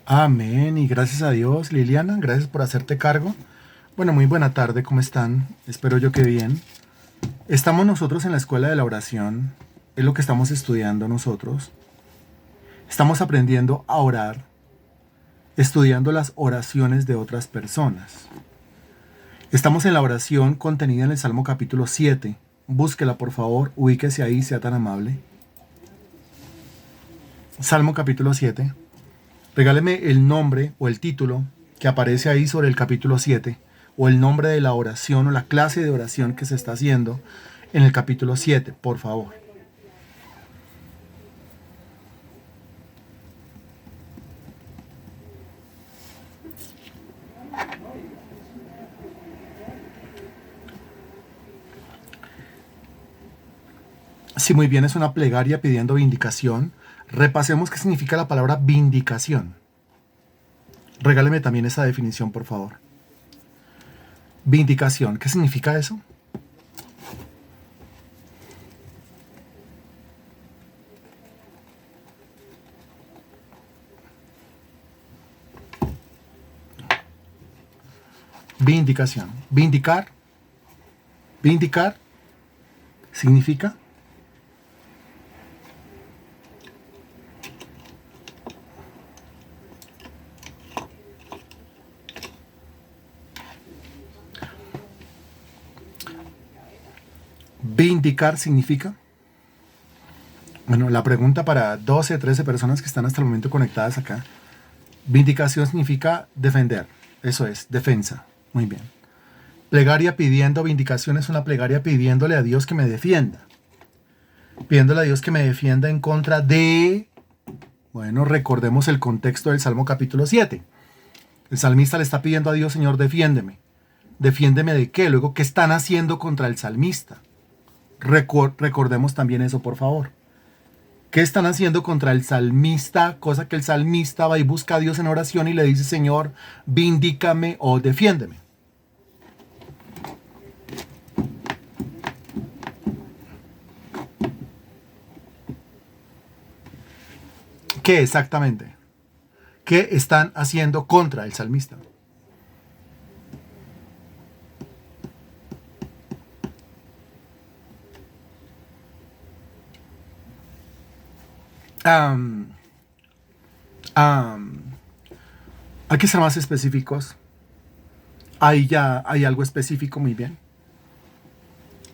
Amén y gracias a Dios, Liliana, gracias por hacerte cargo. Bueno, muy buena tarde, ¿cómo están? Espero yo que bien. Estamos nosotros en la escuela de la oración, es lo que estamos estudiando nosotros. Estamos aprendiendo a orar, estudiando las oraciones de otras personas. Estamos en la oración contenida en el Salmo capítulo 7. Búsquela, por favor, ubíquese ahí, sea tan amable. Salmo capítulo 7. Regáleme el nombre o el título que aparece ahí sobre el capítulo 7, o el nombre de la oración o la clase de oración que se está haciendo en el capítulo 7, por favor. Si muy bien es una plegaria pidiendo vindicación, repasemos qué significa la palabra vindicación. Regáleme también esa definición, por favor. Vindicación, ¿qué significa eso? Vindicación. Vindicar. Vindicar significa vindicar significa. Bueno, la pregunta para 12, 13 personas que están hasta el momento conectadas acá. Vindicación significa defender. Eso es, defensa. Muy bien. Plegaria pidiendo vindicación es una plegaria pidiéndole a Dios que me defienda. Pidiéndole a Dios que me defienda en contra de... Bueno, recordemos el contexto del Salmo capítulo 7. El salmista le está pidiendo a Dios, Señor, defiéndeme. ¿Defiéndeme de qué? Luego, ¿qué están haciendo contra el salmista? Recordemos también eso, por favor. ¿Qué están haciendo contra el salmista? Cosa que el salmista va y busca a Dios en oración y le dice, Señor, vindícame o defiéndeme. ¿Qué exactamente? ¿Qué están haciendo contra el salmista? Am, am, Hay que ser más específicos. Ahí ya hay algo específico, muy bien.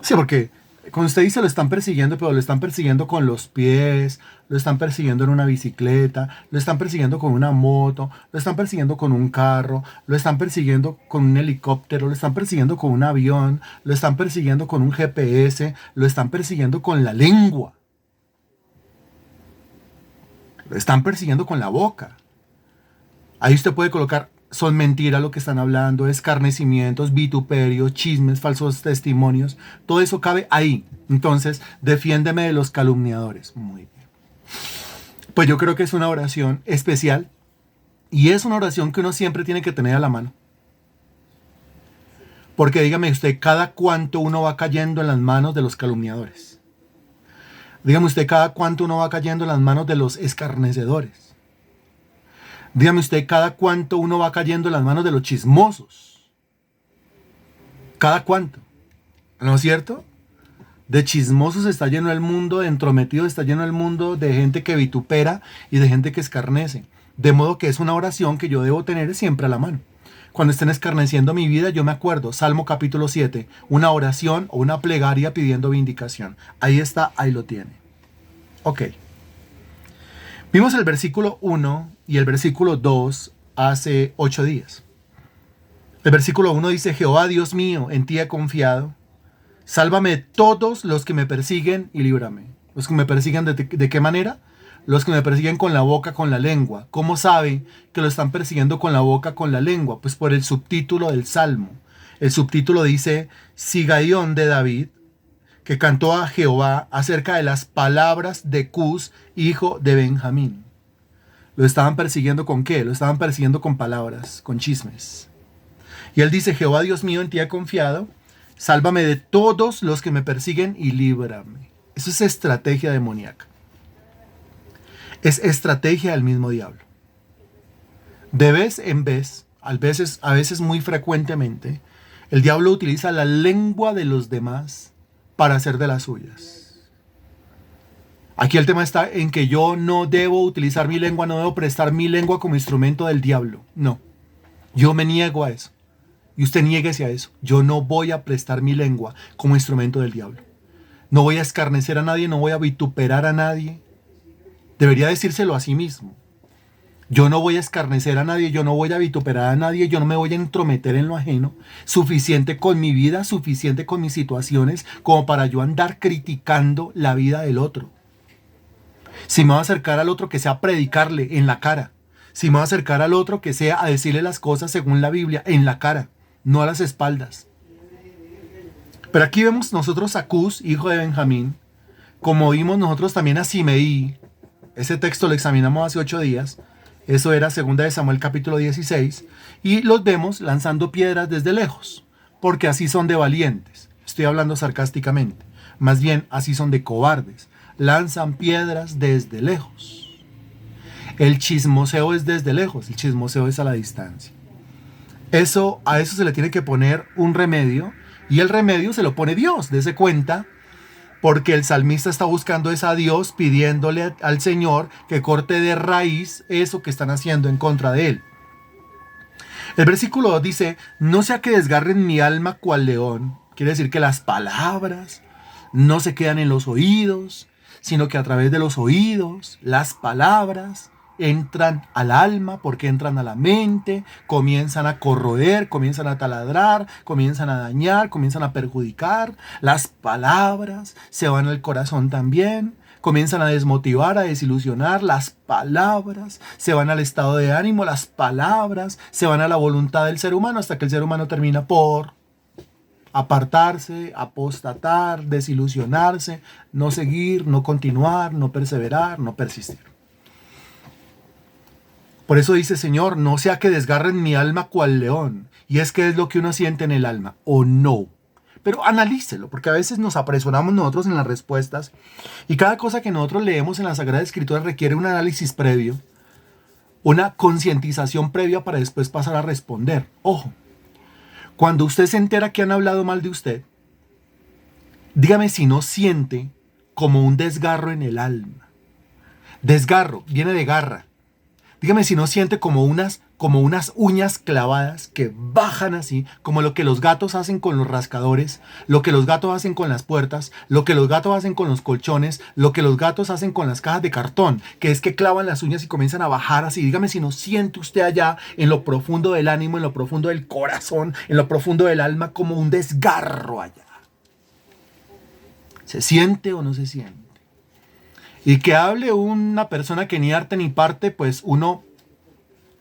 Sí, porque cuando usted dice lo están persiguiendo, pero lo están persiguiendo con los pies, lo están persiguiendo en una bicicleta, lo están persiguiendo con una moto, lo están persiguiendo con un carro, lo están persiguiendo con un helicóptero, lo están persiguiendo con un avión, lo están persiguiendo con un GPS, lo están persiguiendo con la lengua, lo están persiguiendo con la boca. Ahí usted puede colocar, son mentiras lo que están hablando, escarnecimientos, vituperios, chismes, falsos testimonios. Todo eso cabe ahí. Entonces, defiéndeme de los calumniadores. Muy bien. Pues yo creo que es una oración especial y es una oración que uno siempre tiene que tener a la mano. Porque dígame usted, cada cuánto uno va cayendo en las manos de los calumniadores. Dígame usted, cada cuánto uno va cayendo en las manos de los escarnecedores. Dígame usted, cada cuánto uno va cayendo en las manos de los chismosos. Cada cuánto. ¿No es cierto? De chismosos está lleno el mundo, de entrometidos está lleno el mundo, de gente que vitupera y de gente que escarnece. De modo que es una oración que yo debo tener siempre a la mano. Cuando estén escarneciendo mi vida, yo me acuerdo, Salmo capítulo 7, una oración o una plegaria pidiendo vindicación. Ahí está, ahí lo tiene. Ok. Vimos el versículo 1 y el versículo 2 hace 8 días. El versículo 1 dice, Jehová Dios mío, en ti he confiado. Sálvame de todos los que me persiguen y líbrame. Los que me persiguen, ¿de qué manera? Los que me persiguen con la boca, con la lengua. ¿Cómo sabe que lo están persiguiendo con la boca, con la lengua? Pues por el subtítulo del Salmo. El subtítulo dice, Sigaión de David, que cantó a Jehová acerca de las palabras de Cus, hijo de Benjamín. ¿Lo estaban persiguiendo con qué? Lo estaban persiguiendo con palabras, con chismes. Y él dice, Jehová Dios mío, en ti he confiado. Sálvame de todos los que me persiguen y líbrame. Eso es estrategia demoníaca. Es estrategia del mismo diablo. De vez en vez, a veces muy frecuentemente, el diablo utiliza la lengua de los demás para hacer de las suyas. Aquí el tema está en que yo no debo utilizar mi lengua, no debo prestar mi lengua como instrumento del diablo. No, yo me niego a eso. Y usted niéguese a eso. Yo no voy a prestar mi lengua como instrumento del diablo. No voy a escarnecer a nadie, no voy a vituperar a nadie. Debería decírselo a sí mismo. Yo no voy a escarnecer a nadie, yo no voy a vituperar a nadie, yo no me voy a entrometer en lo ajeno. Suficiente con mi vida, suficiente con mis situaciones, como para yo andar criticando la vida del otro. Si me voy a acercar al otro, que sea a predicarle en la cara. Si me voy a acercar al otro, que sea a decirle las cosas según la Biblia, en la cara, no a las espaldas. Pero aquí vemos nosotros a Cus, hijo de Benjamín, como vimos nosotros también a Simeí. Ese texto lo examinamos hace 8 días. Eso era 2 de Samuel capítulo 16. Y los vemos lanzando piedras desde lejos, porque así son de valientes. Estoy hablando sarcásticamente. Más bien, así son de cobardes. Lanzan piedras desde lejos. El chismoseo es desde lejos, el chismoseo es a la distancia. A eso se le tiene que poner un remedio, y el remedio se lo pone Dios. Dese cuenta, porque el salmista está buscando a Dios, pidiéndole al Señor que corte de raíz eso que están haciendo en contra de él. El versículo 2 dice: no sea que desgarren mi alma cual león. Quiere decir que las palabras no se quedan en los oídos, sino que a través de los oídos, las palabras entran al alma, porque entran a la mente, comienzan a corroer, comienzan a taladrar, comienzan a dañar, comienzan a perjudicar. Las palabras se van al corazón también, comienzan a desmotivar, a desilusionar. Las palabras se van al estado de ánimo, las palabras se van a la voluntad del ser humano, hasta que el ser humano termina por apartarse, apostatar, desilusionarse, no seguir, no continuar, no perseverar, no persistir. Por eso dice: Señor, no sea que desgarren mi alma cual león. Y es que es lo que uno siente en el alma, o no. Pero analícelo, porque a veces nos apresuramos nosotros en las respuestas, y cada cosa que nosotros leemos en la Sagrada Escritura requiere un análisis previo, una concientización previa para después pasar a responder. Ojo, cuando usted se entera que han hablado mal de usted, dígame si no siente como un desgarro en el alma. Desgarro viene de garra. Dígame si no siente como unas uñas clavadas que bajan así, como lo que los gatos hacen con los rascadores, lo que los gatos hacen con las puertas, lo que los gatos hacen con los colchones, lo que los gatos hacen con las cajas de cartón, que es que clavan las uñas y comienzan a bajar así. Dígame si no siente usted allá, en lo profundo del ánimo, en lo profundo del corazón, en lo profundo del alma, como un desgarro allá. ¿Se siente o no se siente? Y que hable una persona que ni arte ni parte, pues uno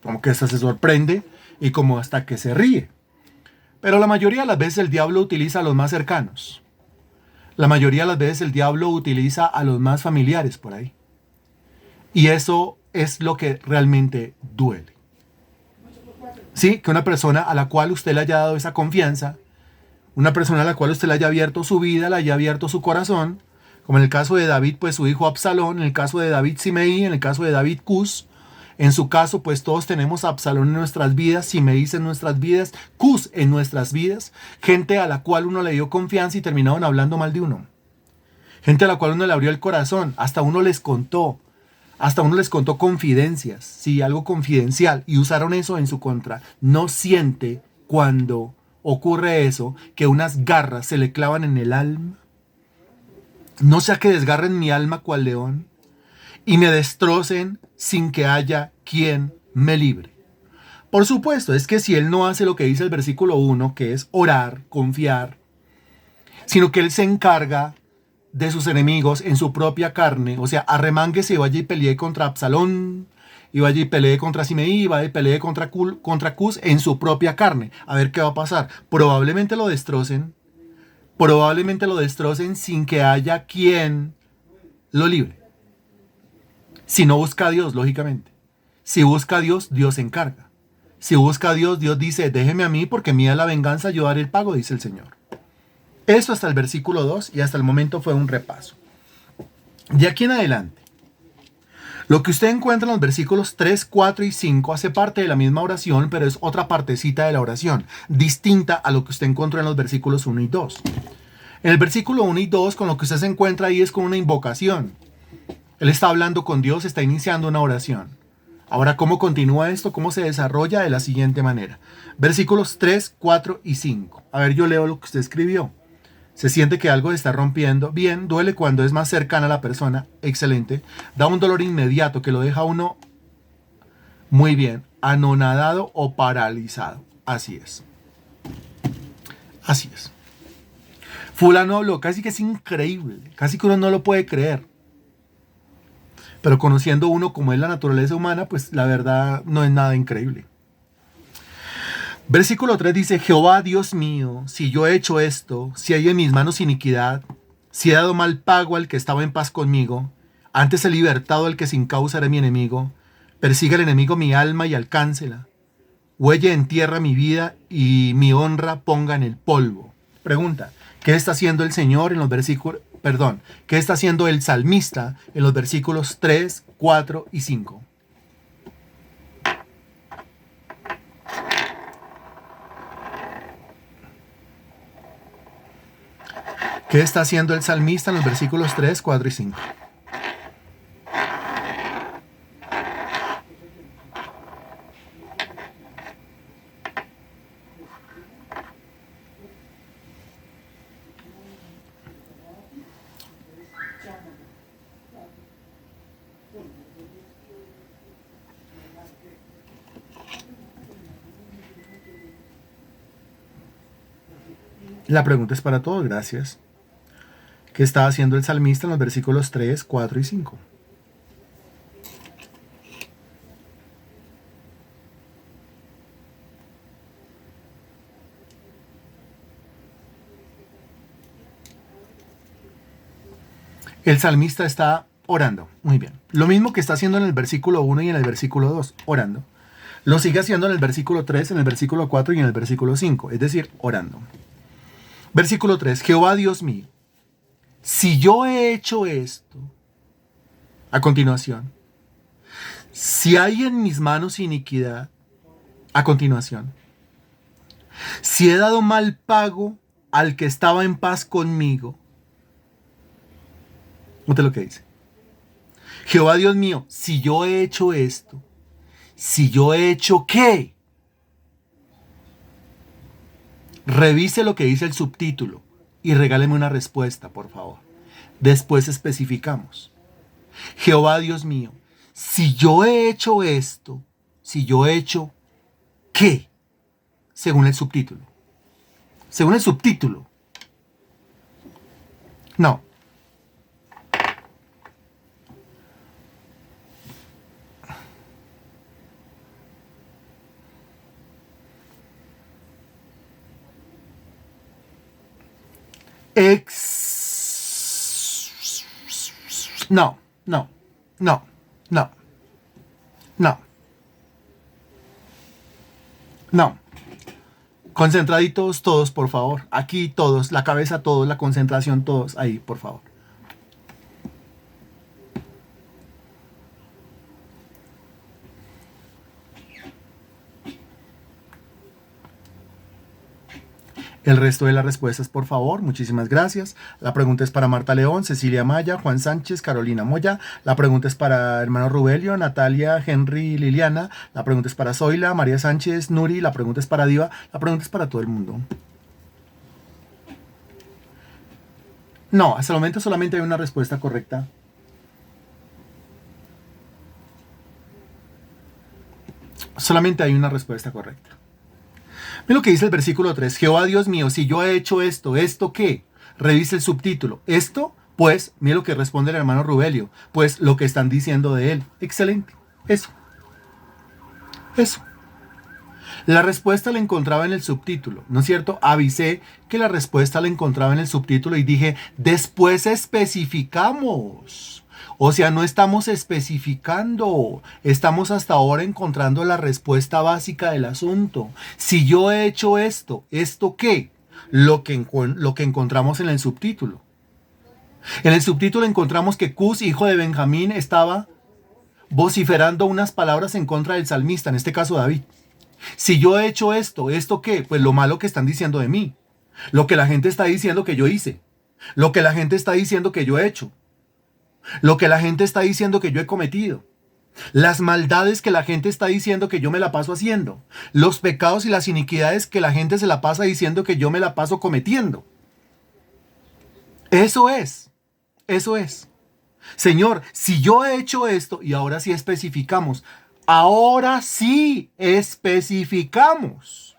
como que hasta se sorprende y como hasta que se ríe. Pero la mayoría de las veces el diablo utiliza a los más cercanos. La mayoría de las veces el diablo utiliza a los más familiares por ahí. Y eso es lo que realmente duele. Sí, que una persona a la cual usted le haya dado esa confianza, una persona a la cual usted le haya abierto su vida, le haya abierto su corazón, como en el caso de David, pues su hijo Absalón, en el caso de David Simeí, en el caso de David Cus. En su caso, pues todos tenemos a Absalón en nuestras vidas, Simeí en nuestras vidas, Cus en nuestras vidas, gente a la cual uno le dio confianza y terminaron hablando mal de uno. Gente a la cual uno le abrió el corazón, hasta uno les contó confidencias, sí, algo confidencial, y usaron eso en su contra. No siente cuando ocurre eso, que unas garras se le clavan en el alma. No sea que desgarren mi alma cual león y me destrocen sin que haya quien me libre. Por supuesto, es que si él no hace lo que dice el versículo 1, que es orar, confiar, sino que él se encarga de sus enemigos en su propia carne, o sea, arremánguese y vaya y pelee contra Absalón, y vaya y pelee contra Simeí, y vaya y pelee contra Cus en su propia carne. A ver qué va a pasar. Probablemente lo destrocen sin que haya quien lo libre. Si no busca a Dios, lógicamente. Si busca a Dios, Dios se encarga. Si busca a Dios, Dios dice: déjeme a mí, porque mía es la venganza, yo daré el pago, dice el Señor. Eso hasta el versículo 2, y hasta el momento fue un repaso. De aquí en adelante, Lo que usted encuentra en los versículos 3, 4 y 5 hace parte de la misma oración, pero es otra partecita de la oración, distinta a lo que usted encontró en los versículos 1 y 2. En el versículo 1 y 2, con lo que usted se encuentra ahí es con una invocación. Él está hablando con Dios, está iniciando una oración. Ahora, ¿cómo continúa esto? ¿Cómo se desarrolla? De la siguiente manera. Versículos 3, 4 y 5. A ver, yo leo lo que usted escribió. Se siente que algo está rompiendo. Bien, duele cuando es más cercana a la persona. Excelente. Da un dolor inmediato que lo deja a uno muy bien, anonadado o paralizado. Así es. Así es. Fulano habló, casi que es increíble. Casi que uno no lo puede creer. Pero conociendo uno como es la naturaleza humana, pues la verdad no es nada increíble. Versículo 3 dice, Jehová Dios mío, si yo he hecho esto, si hay en mis manos iniquidad, si he dado mal pago al que estaba en paz conmigo, antes he libertado al que sin causa era mi enemigo, persiga el enemigo mi alma y alcáncela, huelle en tierra mi vida y mi honra ponga en el polvo. Pregunta, ¿qué está haciendo el Señor en los versículos, qué está haciendo el salmista en los versículos 3, 4 y 5? ¿Qué está haciendo el salmista en los versículos 3, 4 y 5? La pregunta es para todos, gracias. ¿Qué está haciendo el salmista en los versículos 3, 4 y 5? El salmista está orando. Muy bien. Lo mismo que está haciendo en el versículo 1 y en el versículo 2, orando. Lo sigue haciendo en el versículo 3, en el versículo 4 y en el versículo 5, es decir, orando. Versículo 3, Jehová Dios mío, si yo he hecho esto, a continuación, si hay en mis manos iniquidad, a continuación, si he dado mal pago al que estaba en paz conmigo, note lo que dice. Jehová Dios mío, si yo he hecho esto, si yo he hecho ¿qué? Revise lo que dice el subtítulo y regáleme una respuesta, por favor. Después especificamos. Jehová Dios mío, si yo he hecho esto, si yo he hecho ¿qué? Según el subtítulo. Según el subtítulo. No. No, no, no, no, no, no. Concentraditos todos, por favor. Aquí todos, la cabeza todos, la concentración todos. Ahí, por favor. El resto de las respuestas, por favor. Muchísimas gracias. La pregunta es para Marta León, Cecilia Maya, Juan Sánchez, Carolina Moya. La pregunta es para hermano Rubelio, Natalia, Henry, Liliana. La pregunta es para Zoila, María Sánchez, Nuri. La pregunta es para Diva. La pregunta es para todo el mundo. No, hasta el momento solamente hay una respuesta correcta. Solamente hay una respuesta correcta. Mira lo que dice el versículo 3. Jehová Dios mío, si yo he hecho esto, ¿esto qué? Revise el subtítulo. Esto, pues, mira lo que responde el hermano Rubelio. Pues lo que están diciendo de él. Excelente. Eso. Eso. La respuesta la encontraba en el subtítulo, ¿no es cierto? Avisé que la respuesta la encontraba en el subtítulo y dije, después especificamos. O sea, no estamos especificando, estamos hasta ahora encontrando la respuesta básica del asunto. Si yo he hecho esto, ¿esto qué? Lo que encontramos en el subtítulo. En el subtítulo encontramos que Cus, hijo de Benjamín, estaba vociferando unas palabras en contra del salmista, en este caso David. Si yo he hecho esto, ¿esto qué? Pues lo malo que están diciendo de mí. Lo que la gente está diciendo que yo hice. Lo que la gente está diciendo que yo he hecho. Lo que la gente está diciendo que yo he cometido. Las maldades que la gente está diciendo que yo me la paso haciendo. Los pecados y las iniquidades que la gente se la pasa diciendo que yo me la paso cometiendo. Eso es. Eso es. Señor, si yo he hecho esto, y ahora sí especificamos. Ahora sí especificamos.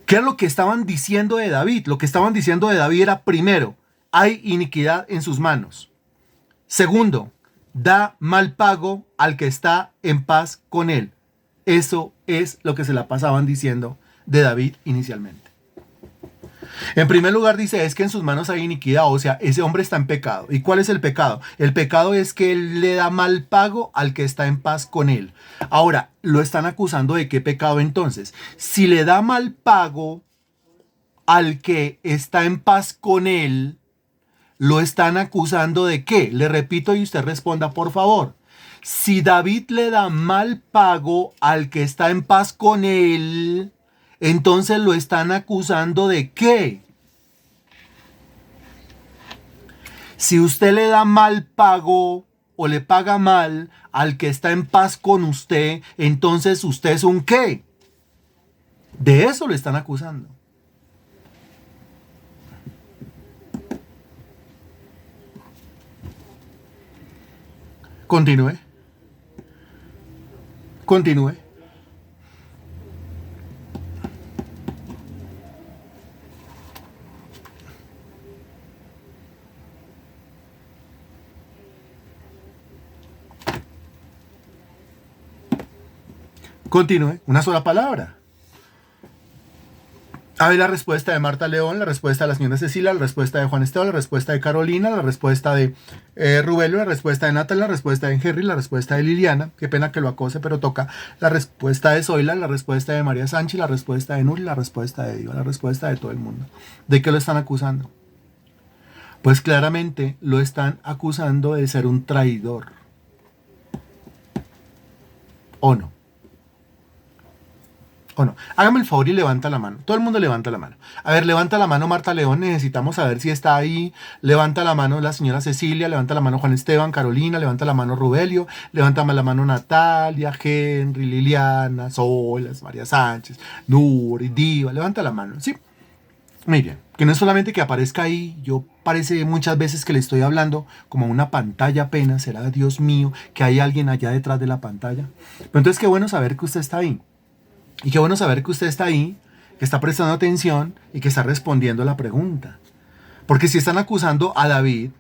¿Qué es lo que estaban diciendo de David? Lo que estaban diciendo de David era, primero, hay iniquidad en sus manos. Segundo, da mal pago al que está en paz con él. Eso es lo que se la pasaban diciendo de David inicialmente. En primer lugar dice, es que en sus manos hay iniquidad, o sea, ese hombre está en pecado. ¿Y cuál es el pecado? El pecado es que él le da mal pago al que está en paz con él. Ahora, lo están acusando de qué pecado entonces. Si le da mal pago al que está en paz con él, lo están acusando de qué. Le repito y usted responda por favor. Si David le da mal pago al que está en paz con él, entonces lo están acusando de qué. Si usted le da mal pago o le paga mal al que está en paz con usted, entonces usted es un qué. De eso lo están acusando. Continúe. Continúe. Continúe. Una sola palabra. A ver la respuesta de Marta León, la respuesta de la señora Cecilia, la respuesta de Juan Esteban, la respuesta de Carolina, la respuesta de Rubelio, la respuesta de Natalia, la respuesta de Henry, la respuesta de Liliana, qué pena que lo acose, pero toca, la respuesta de Zoila, la respuesta de María Sánchez, la respuesta de Nuri, la respuesta de Diva, la respuesta de todo el mundo. ¿De qué lo están acusando? Pues claramente lo están acusando de ser un traidor. ¿O no? ¿O no? Hágame el favor y levanta la mano. Todo el mundo levanta la mano. A ver, levanta la mano Marta León. Necesitamos saber si está ahí. Levanta la mano la señora Cecilia. Levanta la mano Juan Esteban, Carolina. Levanta la mano Rubelio. Levanta la mano Natalia, Henry, Liliana, Solas, María Sánchez, Nuri, Diva. Levanta la mano. Sí. Miren, que no es solamente que aparezca ahí. Yo parece muchas veces que le estoy hablando como una pantalla apenas. Será Dios mío que hay alguien allá detrás de la pantalla. Pero entonces qué bueno saber que usted está ahí. Y qué bueno saber que usted está ahí, que está prestando atención y que está respondiendo a la pregunta. Porque si están acusando a David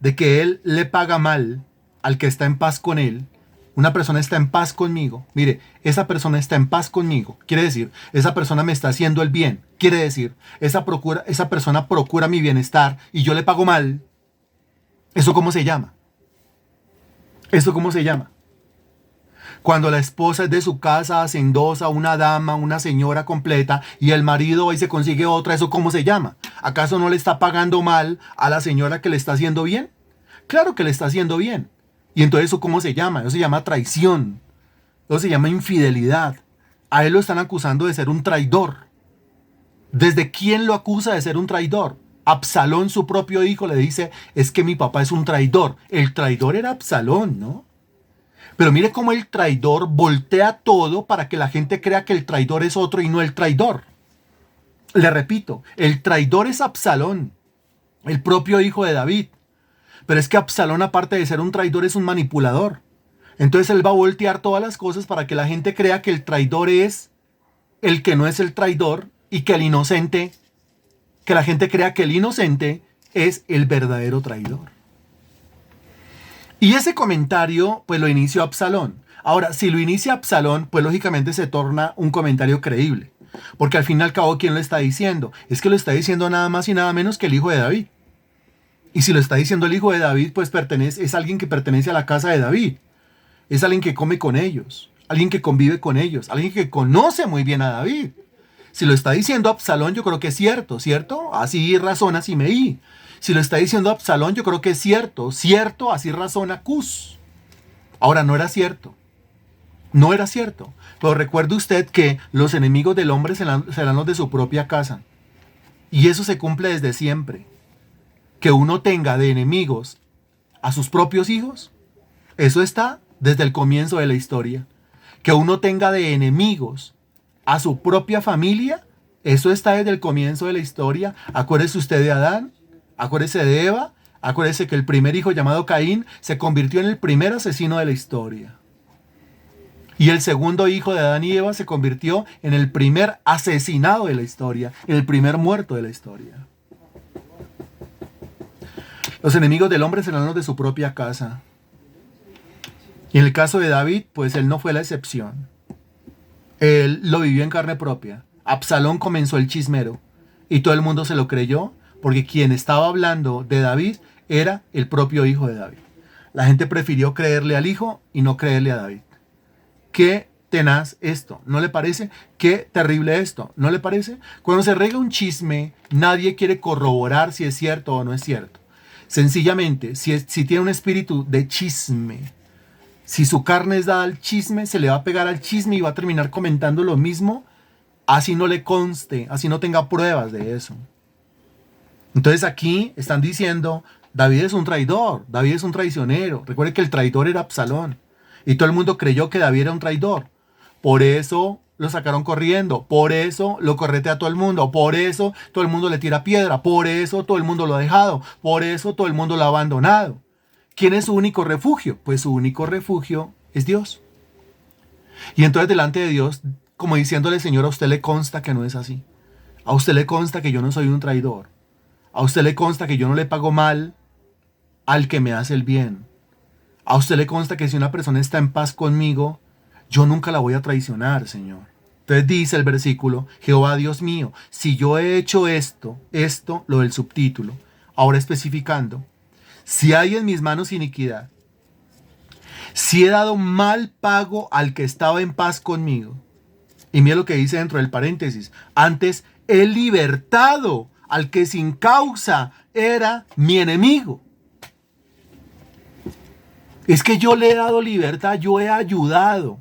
de que él le paga mal al que está en paz con él, una persona está en paz conmigo. Mire, esa persona está en paz conmigo. Quiere decir, esa persona me está haciendo el bien. Quiere decir, esa persona procura mi bienestar y yo le pago mal. ¿Eso cómo se llama? ¿Eso cómo se llama? Cuando la esposa es de su casa, hacendosa, una dama, una señora completa, y el marido hoy se consigue otra, ¿eso cómo se llama? ¿Acaso no le está pagando mal a la señora que le está haciendo bien? Claro que le está haciendo bien. ¿Y entonces eso cómo se llama? Eso se llama traición. Eso se llama infidelidad. A él lo están acusando de ser un traidor. ¿Desde quién lo acusa de ser un traidor? Absalón, su propio hijo, le dice, es que mi papá es un traidor. El traidor era Absalón, ¿no? Pero mire cómo el traidor voltea todo para que la gente crea que el traidor es otro y no el traidor. Le repito, el traidor es Absalón, el propio hijo de David. Pero es que Absalón, aparte de ser un traidor, es un manipulador. Entonces él va a voltear todas las cosas para que la gente crea que el traidor es el que no es el traidor y que el inocente, que la gente crea que el inocente es el verdadero traidor. Y ese comentario, pues lo inició Absalón. Ahora, si lo inicia Absalón, pues lógicamente se torna un comentario creíble. Porque al fin y al cabo, ¿quién lo está diciendo? Es que lo está diciendo nada más y nada menos que el hijo de David. Y si lo está diciendo el hijo de David, pues es alguien que pertenece a la casa de David. Es alguien que come con ellos, alguien que convive con ellos, alguien que conoce muy bien a David. Si lo está diciendo Absalón, yo creo que es cierto, ¿cierto? Así razona Simei. Si lo está diciendo Absalón, yo creo que es cierto, así razona Cus. Ahora, no era cierto. No era cierto. Pero recuerde usted que los enemigos del hombre serán los de su propia casa. Y eso se cumple desde siempre. Que uno tenga de enemigos a sus propios hijos, eso está desde el comienzo de la historia. Que uno tenga de enemigos a su propia familia, eso está desde el comienzo de la historia. Acuérdese usted de Adán, acuérdese de Eva, acuérdese que el primer hijo llamado Caín se convirtió en el primer asesino de la historia. Y el segundo hijo de Adán y Eva se convirtió en el primer asesinado de la historia, en el primer muerto de la historia. Los enemigos del hombre serán los de su propia casa. Y en el caso de David, pues él no fue la excepción. Él lo vivió en carne propia. Absalón comenzó el chismero y todo el mundo se lo creyó porque quien estaba hablando de David era el propio hijo de David. La gente prefirió creerle al hijo y no creerle a David. Qué tenaz esto, ¿no le parece? Qué terrible esto, ¿no le parece? Cuando se rega un chisme, nadie quiere corroborar si es cierto o no es cierto. Sencillamente, si tiene un espíritu de chisme, si su carne es dada al chisme, se le va a pegar al chisme y va a terminar comentando lo mismo, así no le conste, así no tenga pruebas de eso. Entonces aquí están diciendo, David es un traidor, David es un traicionero. Recuerde que el traidor era Absalón. Y todo el mundo creyó que David era un traidor. Por eso lo sacaron corriendo. Por eso lo corretea a todo el mundo. Por eso todo el mundo le tira piedra. Por eso todo el mundo lo ha dejado. Por eso todo el mundo lo ha abandonado. ¿Quién es su único refugio? Pues su único refugio es Dios. Y entonces delante de Dios, como diciéndole, Señor, a usted le consta que no es así. A usted le consta que yo no soy un traidor. A usted le consta que yo no le pago mal al que me hace el bien. A usted le consta que si una persona está en paz conmigo, yo nunca la voy a traicionar, Señor. Entonces dice el versículo, Jehová Dios mío, si yo he hecho esto, lo del subtítulo, ahora especificando, si hay en mis manos iniquidad, si he dado mal pago al que estaba en paz conmigo, y mira lo que dice dentro del paréntesis, antes he libertado al que sin causa era mi enemigo. Es que yo le he dado libertad, yo he ayudado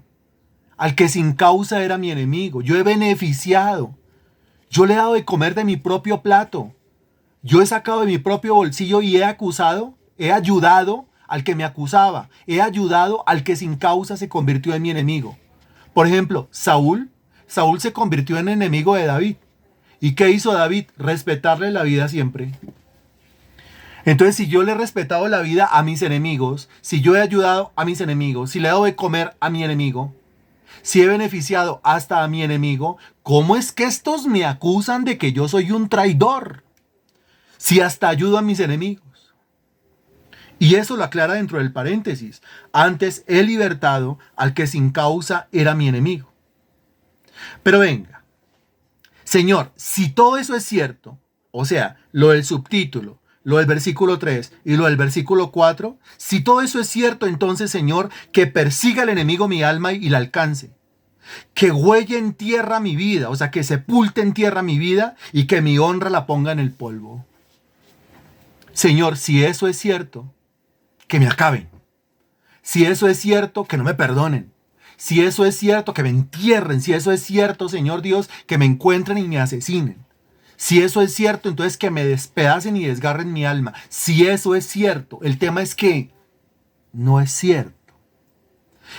al que sin causa era mi enemigo. Yo he beneficiado. Yo le he dado de comer de mi propio plato. Yo he sacado de mi propio bolsillo y he acusado, he ayudado al que me acusaba. He ayudado al que sin causa se convirtió en mi enemigo. Por ejemplo, Saúl se convirtió en enemigo de David. ¿Y qué hizo David? Respetarle la vida siempre. Entonces, si yo le he respetado la vida a mis enemigos, si yo he ayudado a mis enemigos, si le he dado de comer a mi enemigo, si he beneficiado hasta a mi enemigo, ¿cómo es que estos me acusan de que yo soy un traidor? Si hasta ayudo a mis enemigos. Y eso lo aclara dentro del paréntesis. Antes he libertado al que sin causa era mi enemigo. Pero venga, Señor, si todo eso es cierto, o sea, lo del subtítulo, lo del versículo 3 y lo del versículo 4, si todo eso es cierto, entonces, Señor, que persiga el enemigo mi alma y la alcance. Que huelle en tierra mi vida, o sea, que sepulte en tierra mi vida y que mi honra la ponga en el polvo. Señor, si eso es cierto, que me acaben. Si eso es cierto, que no me perdonen. Si eso es cierto, que me entierren. Si eso es cierto, Señor Dios, que me encuentren y me asesinen. Si eso es cierto, entonces que me despedacen y desgarren mi alma. Si eso es cierto, el tema es que no es cierto.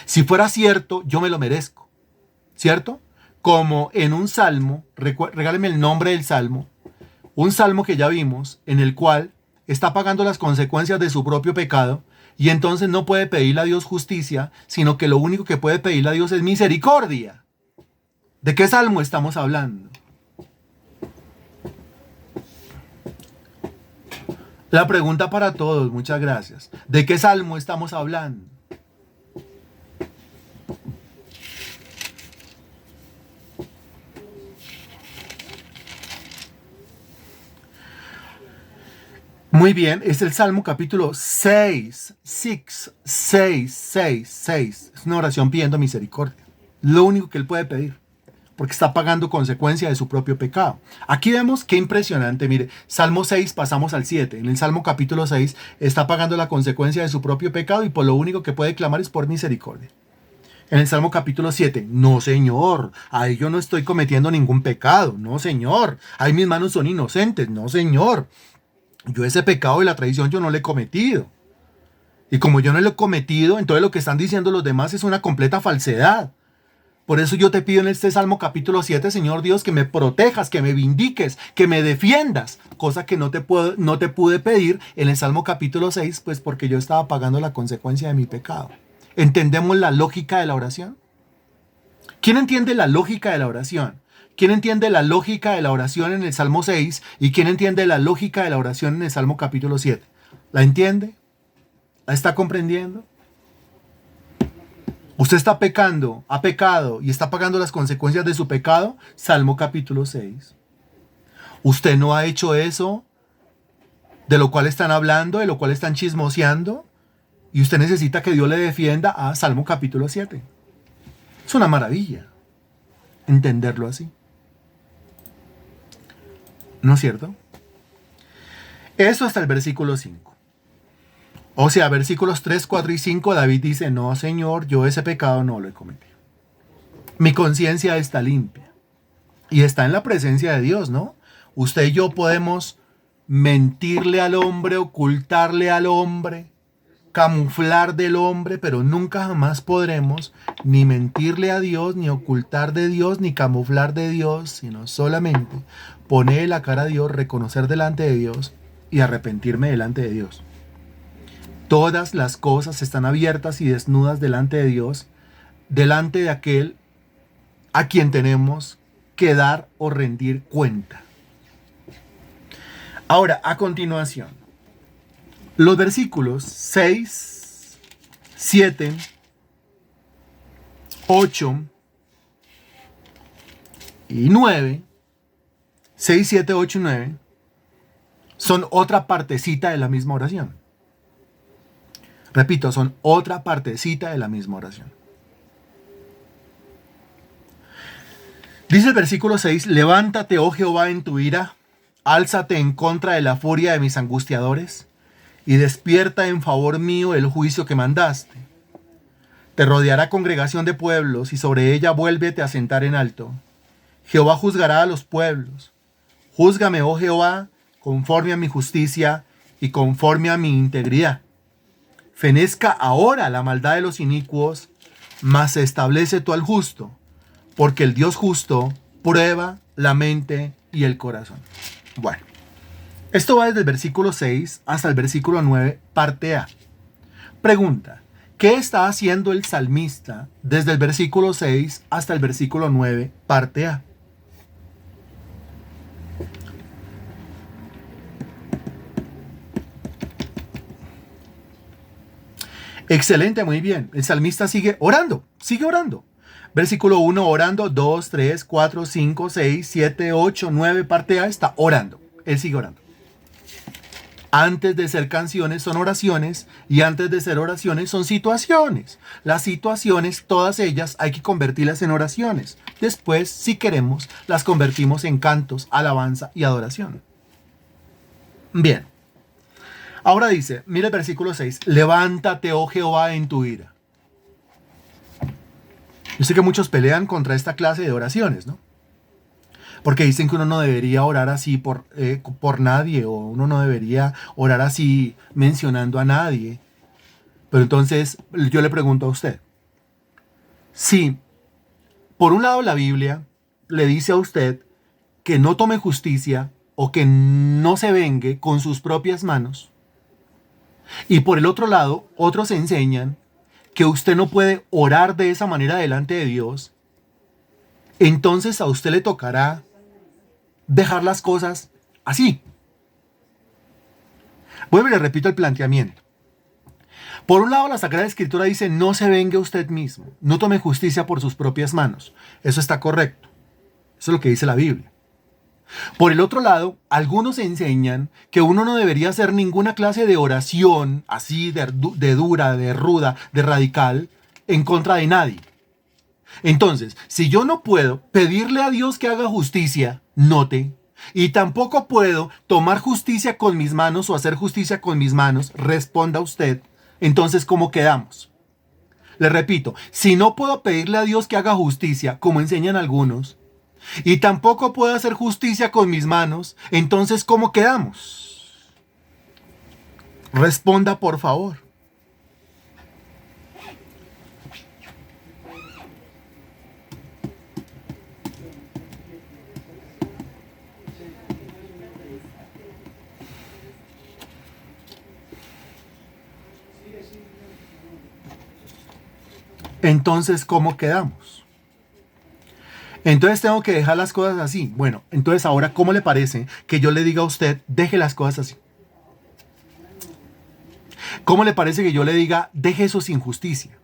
Si fuera cierto, yo me lo merezco. ¿Cierto? Como en un salmo, regáleme el nombre del salmo, un salmo que ya vimos, en el cual está pagando las consecuencias de su propio pecado, y entonces no puede pedirle a Dios justicia, sino que lo único que puede pedirle a Dios es misericordia. ¿De qué salmo estamos hablando? La pregunta para todos, muchas gracias. ¿De qué salmo estamos hablando? Muy bien, es el Salmo capítulo 6. Es una oración pidiendo misericordia. Lo único que él puede pedir. porque está pagando consecuencia de su propio pecado. Aquí vemos qué impresionante, mire, Salmo 6 pasamos al 7, en el Salmo capítulo 6 está pagando la consecuencia de su propio pecado y por lo único que puede clamar es por misericordia. En el Salmo capítulo 7, no señor, ahí yo no estoy cometiendo ningún pecado, no señor, ahí mis manos son inocentes, no señor, yo ese pecado de la traición yo no lo he cometido. Y como yo no lo he cometido, entonces lo que están diciendo los demás es una completa falsedad. Por eso yo te pido en este Salmo capítulo 7, Señor Dios, que me protejas, que me vindiques, que me defiendas, cosa que no te pude pedir en el Salmo capítulo 6, pues porque yo estaba pagando la consecuencia de mi pecado. ¿Entendemos la lógica de la oración? ¿Quién entiende la lógica de la oración? ¿Quién entiende la lógica de la oración en el Salmo 6 y quién entiende la lógica de la oración en el Salmo capítulo 7? ¿La entiende? ¿La está comprendiendo? Usted está pecando, ha pecado y está pagando las consecuencias de su pecado. Salmo capítulo 6. Usted no ha hecho eso de lo cual están hablando, de lo cual están chismoseando. Y usted necesita que Dios le defienda a Salmo capítulo 7. Es una maravilla entenderlo así. ¿No es cierto? Eso hasta el versículo 5. O sea, versículos 3, 4 y 5, David dice, no, Señor, yo ese pecado no lo he cometido. Mi conciencia está limpia. Y está en la presencia de Dios, ¿no? Usted y yo podemos mentirle al hombre, ocultarle al hombre, camuflar del hombre, pero nunca jamás podremos ni mentirle a Dios, ni ocultar de Dios, ni camuflar de Dios, sino solamente poner la cara a Dios, reconocer delante de Dios y arrepentirme delante de Dios. Todas las cosas están abiertas y desnudas delante de Dios, delante de aquel a quien tenemos que dar o rendir cuenta. Ahora, a continuación, los versículos 6, 7, 8 y 9, 6, 7, 8 y 9, son otra partecita de la misma oración. Repito, son otra partecita de la misma oración. Dice el versículo 6, levántate, oh Jehová, en tu ira, álzate en contra de la furia de mis angustiadores, y despierta en favor mío el juicio que mandaste. Te rodeará congregación de pueblos, y sobre ella vuélvete a sentar en alto. Jehová juzgará a los pueblos. Júzgame, oh Jehová, conforme a mi justicia y conforme a mi integridad. Fenezca ahora la maldad de los inicuos, mas establece tú al justo, porque el Dios justo prueba la mente y el corazón. Bueno, esto va desde el versículo 6 hasta el versículo 9, parte A. Pregunta, ¿qué está haciendo el salmista desde el versículo 6 hasta el versículo 9, parte A? Excelente, muy bien. El salmista sigue orando, sigue orando. Versículo 1, orando. 2, 3, 4, 5, 6, 7, 8, 9, parte A, está orando. Él sigue orando. Antes de ser canciones son oraciones y antes de ser oraciones son situaciones. Las situaciones, todas ellas, hay que convertirlas en oraciones. Después, si queremos, las convertimos en cantos, alabanza y adoración. Bien. Ahora dice, mira el versículo 6, levántate, oh Jehová, en tu ira. Yo sé que muchos pelean contra esta clase de oraciones, ¿no? Porque dicen que uno no debería orar así por nadie, o uno no debería orar así mencionando a nadie. Pero entonces yo le pregunto a usted, si por un lado la Biblia le dice a usted que no tome justicia o que no se vengue con sus propias manos, y por el otro lado, otros enseñan que usted no puede orar de esa manera delante de Dios, entonces a usted le tocará dejar las cosas así. Vuelvo y le repito el planteamiento. Por un lado, la Sagrada Escritura dice, no se vengue usted mismo, no tome justicia por sus propias manos. Eso está correcto. Eso es lo que dice la Biblia. Por el otro lado, algunos enseñan que uno no debería hacer ninguna clase de oración así de dura, de ruda, de radical en contra de nadie. Entonces, si yo no puedo pedirle a Dios que haga justicia, note, y tampoco puedo tomar justicia con mis manos o hacer justicia con mis manos, responda usted, entonces, ¿cómo quedamos? Le repito, si no puedo pedirle a Dios que haga justicia, como enseñan algunos, y tampoco puedo hacer justicia con mis manos, entonces, ¿cómo quedamos? Responda, por favor. Entonces, ¿cómo quedamos? Entonces tengo que dejar las cosas así. Bueno, entonces ahora, ¿cómo le parece que yo le diga a usted, deje las cosas así? ¿Cómo le parece que yo le diga, deje eso sin justicia?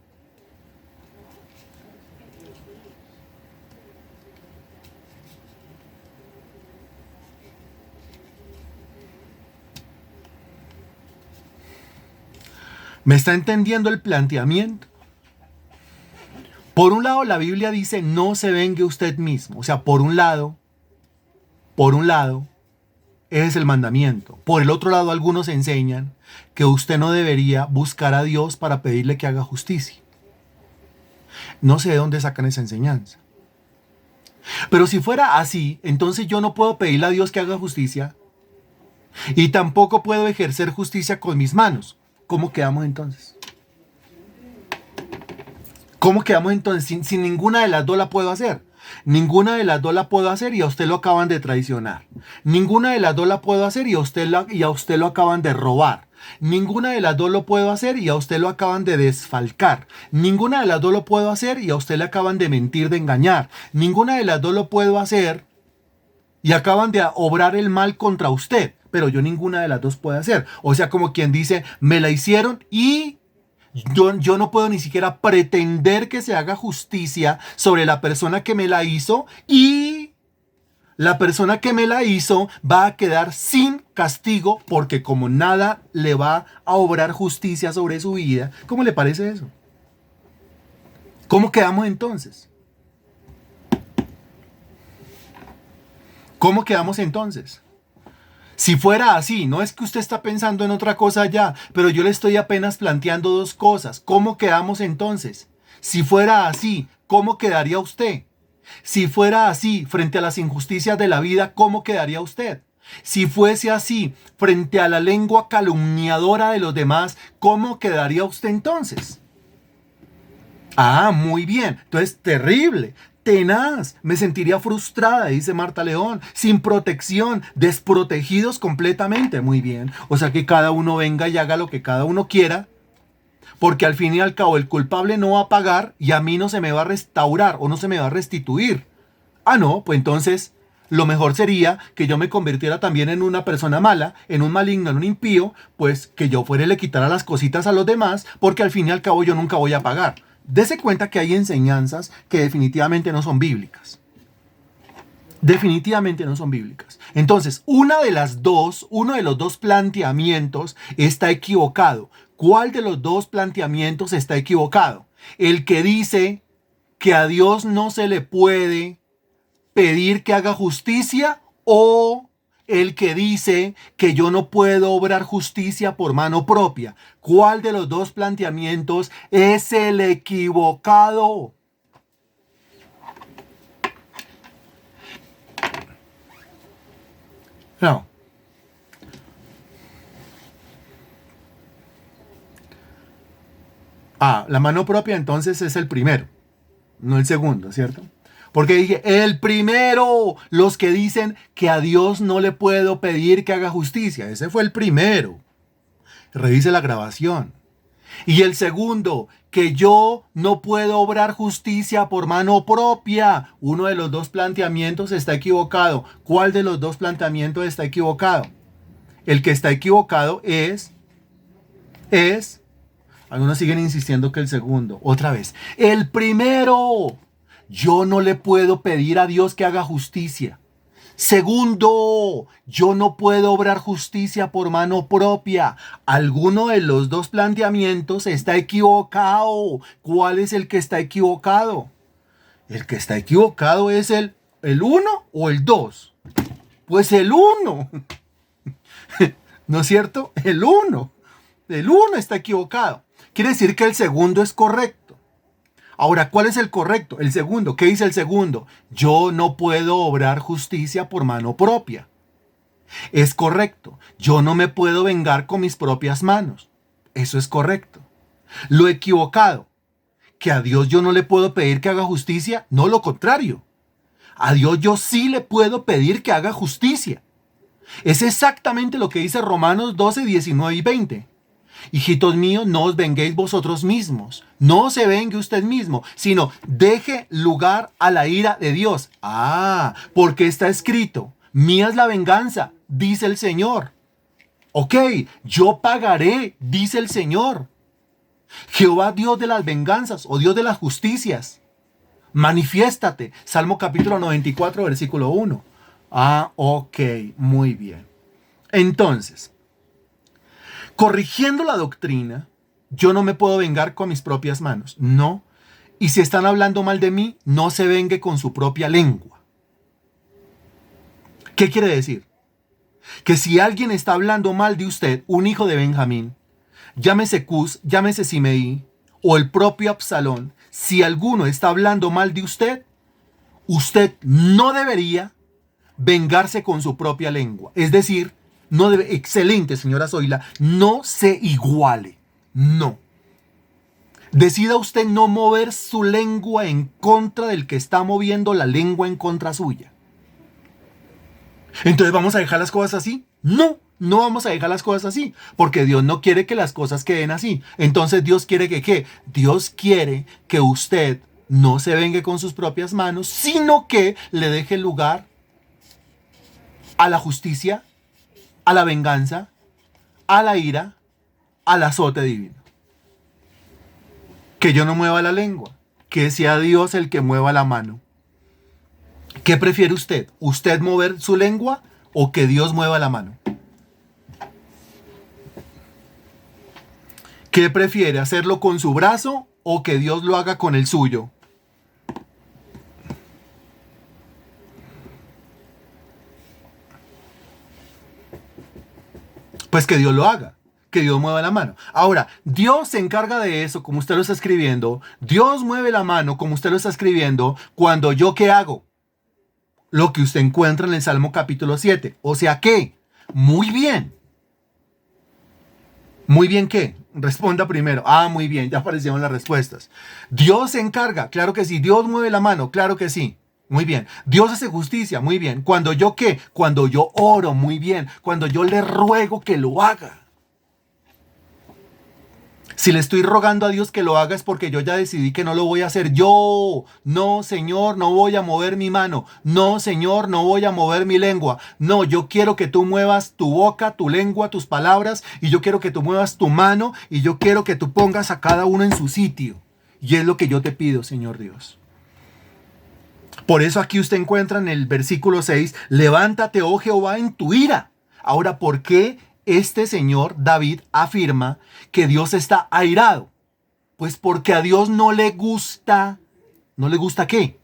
¿Me está entendiendo el planteamiento? Por un lado, la Biblia dice, no se vengue usted mismo. O sea, por un lado, ese es el mandamiento. Por el otro lado, algunos enseñan que usted no debería buscar a Dios para pedirle que haga justicia. No sé de dónde sacan esa enseñanza. Pero si fuera así, entonces yo no puedo pedirle a Dios que haga justicia y tampoco puedo ejercer justicia con mis manos. ¿Cómo quedamos entonces? ¿Cómo quedamos entonces? Sin ninguna de las dos la puedo hacer. Ninguna de las dos la puedo hacer y a usted lo acaban de traicionar. Ninguna de las dos la puedo hacer y a usted lo acaban de robar. Ninguna de las dos lo puedo hacer y a usted lo acaban de desfalcar. Ninguna de las dos lo puedo hacer y a usted le acaban de mentir, de engañar. Ninguna de las dos lo puedo hacer y acaban de obrar el mal contra usted. Pero yo ninguna de las dos puedo hacer. O sea, como quien dice, me la hicieron y yo no puedo ni siquiera pretender que se haga justicia sobre la persona que me la hizo y la persona que me la hizo va a quedar sin castigo porque como nada le va a obrar justicia sobre su vida. ¿Cómo le parece eso? ¿Cómo quedamos entonces? ¿Cómo quedamos entonces? Si fuera así, no es que usted está pensando en otra cosa ya, pero yo le estoy apenas planteando dos cosas. ¿Cómo quedamos entonces? Si fuera así, ¿cómo quedaría usted? Si fuera así, frente a las injusticias de la vida, ¿cómo quedaría usted? Si fuese así, frente a la lengua calumniadora de los demás, ¿cómo quedaría usted entonces? Ah, muy bien. Entonces, terrible. Tenaz, me sentiría frustrada, dice Marta León, sin protección, desprotegidos completamente. Muy bien, o sea que cada uno venga y haga lo que cada uno quiera, porque al fin y al cabo el culpable no va a pagar y a mí no se me va a restaurar o no se me va a restituir. Ah, no, pues entonces lo mejor sería que yo me convirtiera también en una persona mala, en un maligno, en un impío, pues que yo fuera y le quitara las cositas a los demás, porque al fin y al cabo yo nunca voy a pagar. Dese cuenta que hay enseñanzas que definitivamente no son bíblicas. Definitivamente no son bíblicas. Entonces, uno de los dos planteamientos está equivocado. ¿Cuál de los dos planteamientos está equivocado? El que dice que a Dios no se le puede pedir que haga justicia o el que dice que yo no puedo obrar justicia por mano propia. ¿Cuál de los dos planteamientos es el equivocado? No. Ah, la mano propia entonces es el primero, no el segundo, ¿cierto? Porque dije, el primero, los que dicen que a Dios no le puedo pedir que haga justicia. Ese fue el primero. Revise la grabación. Y el segundo, que yo no puedo obrar justicia por mano propia. Uno de los dos planteamientos está equivocado. ¿Cuál de los dos planteamientos está equivocado? El que está equivocado es, algunos siguen insistiendo que el segundo. Otra vez, el primero. Yo no le puedo pedir a Dios que haga justicia. Segundo, yo no puedo obrar justicia por mano propia. Alguno de los dos planteamientos está equivocado. ¿Cuál es el que está equivocado? El que está equivocado es el uno o el dos. Pues el uno. ¿No es cierto? El uno. El uno está equivocado. Quiere decir que el segundo es correcto. Ahora, ¿cuál es el correcto? El segundo. ¿Qué dice el segundo? Yo no puedo obrar justicia por mano propia. Es correcto. Yo no me puedo vengar con mis propias manos. Eso es correcto. Lo equivocado. Que a Dios yo no le puedo pedir que haga justicia. No, lo contrario. A Dios yo sí le puedo pedir que haga justicia. Es exactamente lo que dice Romanos 12, 19 y 20. Hijitos míos, no os venguéis vosotros mismos. No se vengue usted mismo, sino deje lugar a la ira de Dios. Porque está escrito, mía es la venganza, dice el Señor. Ok, yo pagaré, dice el Señor. Jehová, Dios de las venganzas o Dios de las justicias. Manifiéstate. Salmo capítulo 94, versículo 1. Ok, muy bien. Entonces, corrigiendo la doctrina, yo no me puedo vengar con mis propias manos. No. Y si están hablando mal de mí, no se vengue con su propia lengua. ¿Qué quiere decir? Que si alguien está hablando mal de usted, un hijo de Benjamín, llámese Cus, llámese Simeí, o el propio Absalón, si alguno está hablando mal de usted, usted no debería vengarse con su propia lengua. Es decir, no debe, excelente señora Zoila, no se iguale. No. Decida usted no mover su lengua en contra del que está moviendo la lengua en contra suya. Entonces, ¿vamos a dejar las cosas así? No, no vamos a dejar las cosas así, porque Dios no quiere que las cosas queden así. Entonces, Dios quiere que ¿qué? Dios quiere que usted no se vengue con sus propias manos, sino que le deje lugar a la justicia, a la venganza, a la ira, al azote divino. Que yo no mueva la lengua, que sea Dios el que mueva la mano. ¿Qué prefiere usted? ¿Usted mover su lengua o que Dios mueva la mano? ¿Qué prefiere? ¿Hacerlo con su brazo o que Dios lo haga con el suyo? Pues que Dios lo haga, que Dios mueva la mano. Ahora, Dios se encarga de eso, como usted lo está escribiendo. Dios mueve la mano, como usted lo está escribiendo, cuando yo ¿qué hago? Lo que usted encuentra en el Salmo capítulo 7. O sea, ¿qué? Muy bien. ¿Muy bien qué? Responda primero. Muy bien, ya aparecieron las respuestas. Dios se encarga, claro que sí. Dios mueve la mano, claro que sí. Muy bien. Dios hace justicia, muy bien. Cuando yo ¿qué? Cuando yo oro, muy bien. Cuando yo le ruego que lo haga. Si le estoy rogando a Dios que lo haga es porque yo ya decidí que no lo voy a hacer yo. No, Señor, no voy a mover mi mano. No, Señor, no voy a mover mi lengua. No, yo quiero que tú muevas tu boca, tu lengua, tus palabras. Y yo quiero que tú muevas tu mano. Y yo quiero que tú pongas a cada uno en su sitio. Y es lo que yo te pido, Señor Dios. Por eso aquí usted encuentra en el versículo 6, levántate, oh Jehová, en tu ira. Ahora, ¿por qué este señor David afirma que Dios está airado? Pues porque a Dios no le gusta. ¿No le gusta qué?